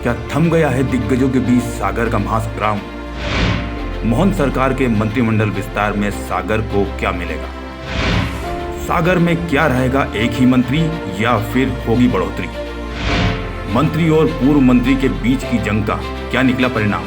क्या थम गया है दिग्गजों के बीच सागर का महासंग्राम? मोहन सरकार के मंत्रिमंडल विस्तार में सागर को क्या मिलेगा? सागर में क्या रहेगा, एक ही मंत्री या फिर होगी बढ़ोतरी? मंत्री और पूर्व मंत्री के बीच की जंग का क्या निकला परिणाम?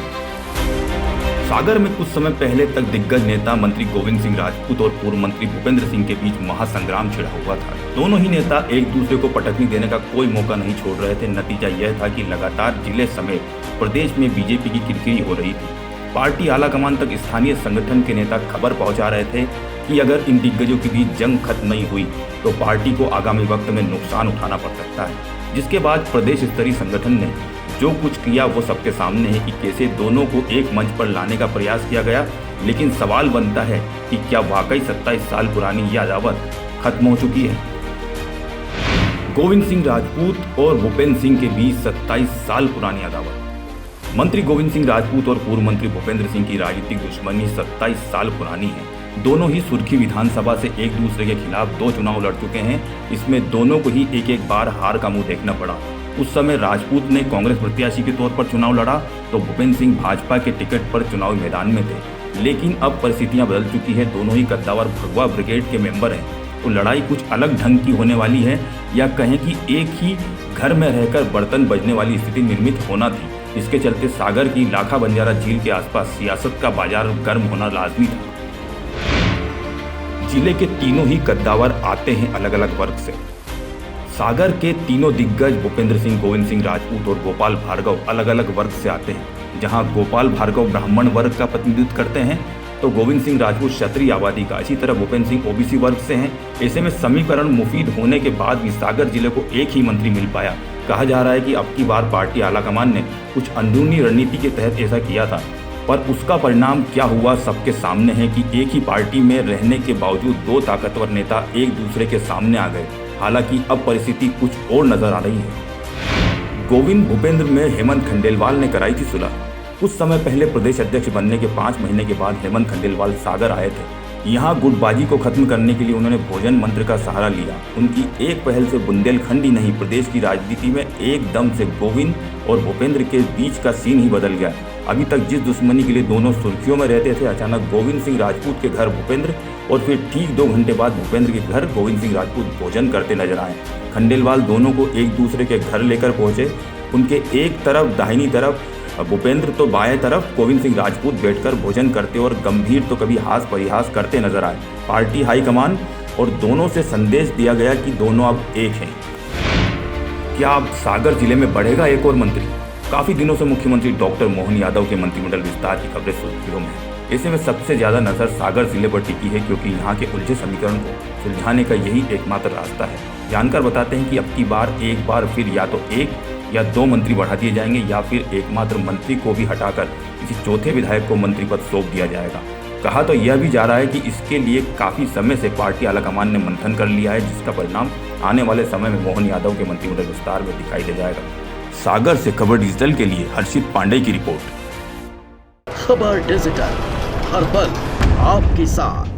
सागर में कुछ समय पहले तक दिग्गज नेता मंत्री गोविंद सिंह राजपूत और पूर्व मंत्री भूपेंद्र सिंह के बीच महासंग्राम छिड़ा हुआ था। दोनों ही नेता एक दूसरे को पटकनी देने का कोई मौका नहीं छोड़ रहे थे। नतीजा यह था कि लगातार जिले समेत प्रदेश में बीजेपी की किरकिरी हो रही थी। पार्टी आलाकमान तक स्थानीय संगठन के नेता खबर पहुंचा रहे थे कि अगर इन दिग्गजों के बीच जंग खत्म नहीं हुई तो पार्टी को आगामी वक्त में नुकसान उठाना पड़ सकता है। जिसके बाद प्रदेश स्तरीय संगठन ने जो कुछ किया वो सबके सामने है कि कैसे दोनों को एक मंच पर लाने का प्रयास किया गया। लेकिन सवाल बनता है कि क्या वाकई 27 साल पुरानी यह अदावत खत्म हो चुकी है? गोविंद सिंह राजपूत और भूपेंद्र सिंह के बीच 27 साल पुरानी अदावत। मंत्री गोविंद सिंह राजपूत और पूर्व मंत्री भूपेंद्र सिंह की राजनीतिक दुश्मनी 27 साल पुरानी है। दोनों ही सुर्खी विधानसभा से एक दूसरे के खिलाफ 2 चुनाव लड़ चुके हैं। इसमें दोनों को ही एक बार हार का मुंह देखना पड़ा। उस समय राजपूत ने कांग्रेस प्रत्याशी के तौर पर चुनाव लड़ा तो भूपेंद्र सिंह भाजपा के टिकट पर चुनावी मैदान में थे। लेकिन अब परिस्थितियां बदल चुकी है। दोनों ही कद्दावर भगवा ब्रिगेड के मेंबर हैं। तो लड़ाई कुछ अलग ढंग की होने वाली है, या कहें कि एक ही घर में रहकर बर्तन बजने वाली स्थिति निर्मित होना थी। इसके चलते सागर की लाखा बंजारा झील के आसपास सियासत का बाजार गर्म होना लाजमी था। जिले के तीनों ही कद्दावर आते हैं अलग अलग वर्ग से। सागर के तीनों दिग्गज भूपेंद्र सिंह, गोविंद सिंह राजपूत और गोपाल भार्गव अलग अलग वर्ग से आते हैं। जहां गोपाल भार्गव ब्राह्मण वर्ग का प्रतिनिधित्व करते हैं तो गोविंद सिंह राजपूत क्षत्रिय आबादी का, इसी तरह भूपेंद्र सिंह ओबीसी वर्ग से हैं। ऐसे में समीकरण मुफीद होने के बाद भी सागर जिले को एक ही मंत्री मिल पाया। कहा जा रहा है कि अब की बार पार्टी आलाकमान ने कुछ अंदरूनी रणनीति के तहत ऐसा किया था, पर उसका परिणाम क्या हुआ सबके सामने है कि एक ही पार्टी में रहने के बावजूद 2 ताकतवर नेता एक दूसरे के सामने आ गए। हालांकि अब परिस्थिति कुछ और नजर आ रही है। गोविंद भूपेंद्र में हेमंत खंडेलवाल ने कराई थी सुलह। कुछ समय पहले प्रदेश अध्यक्ष बनने के 5 महीने के बाद हेमंत खंडेलवाल सागर आए थे। यहाँ गुटबाजी को खत्म करने के लिए उन्होंने भोजन मंत्र का सहारा लिया। उनकी एक पहल से बुंदेलखंड ही नहीं, प्रदेश की राजनीति में एकदम से गोविंद और भूपेंद्र के बीच का सीन ही बदल गया। अभी तक जिस दुश्मनी के लिए दोनों सुर्खियों में रहते थे, अचानक गोविंद सिंह राजपूत के घर भूपेंद्र और फिर ठीक 2 घंटे बाद भूपेंद्र के घर गोविंद सिंह राजपूत भोजन करते नजर आए। खंडेलवाल दोनों को एक दूसरे के घर लेकर पहुंचे। उनके एक तरफ दाहिनी तरफ भूपेंद्र तो बाएं तरफ गोविंद सिंह राजपूत बैठकर भोजन करते और गंभीर तो कभी हास परिहास करते नजर आए। पार्टी हाईकमान और दोनों से संदेश दिया गया कि दोनों अब एक हैं। क्या अब सागर जिले में बढ़ेगा एक और मंत्री? काफी दिनों से मुख्यमंत्री डॉक्टर मोहन यादव के मंत्रिमंडल विस्तार की खबरें सुर्खियों में है। ऐसे में सबसे ज्यादा नजर सागर जिले पर टिकी है, क्योंकि यहाँ के उलझे समीकरण को सुलझाने का यही एकमात्र रास्ता है। जानकार बताते हैं कि अब की बार एक बार फिर या तो 1 या 2 मंत्री बढ़ा दिए जाएंगे, या फिर एकमात्र मंत्री को भी हटाकर किसी चौथे विधायक को मंत्री पद सौंप दिया जाएगा। कहा तो यह भी जा रहा है कि इसके लिए काफी समय से पार्टी आलाकमान ने मंथन कर लिया है, जिसका परिणाम आने वाले समय में मोहन यादव के मंत्रिमंडल विस्तार में दिखाई दे जाएगा। सागर से खबर डिजिटल के लिए हर्षित पांडे की रिपोर्ट। खबर डिजिटल, हर पल आपके साथ।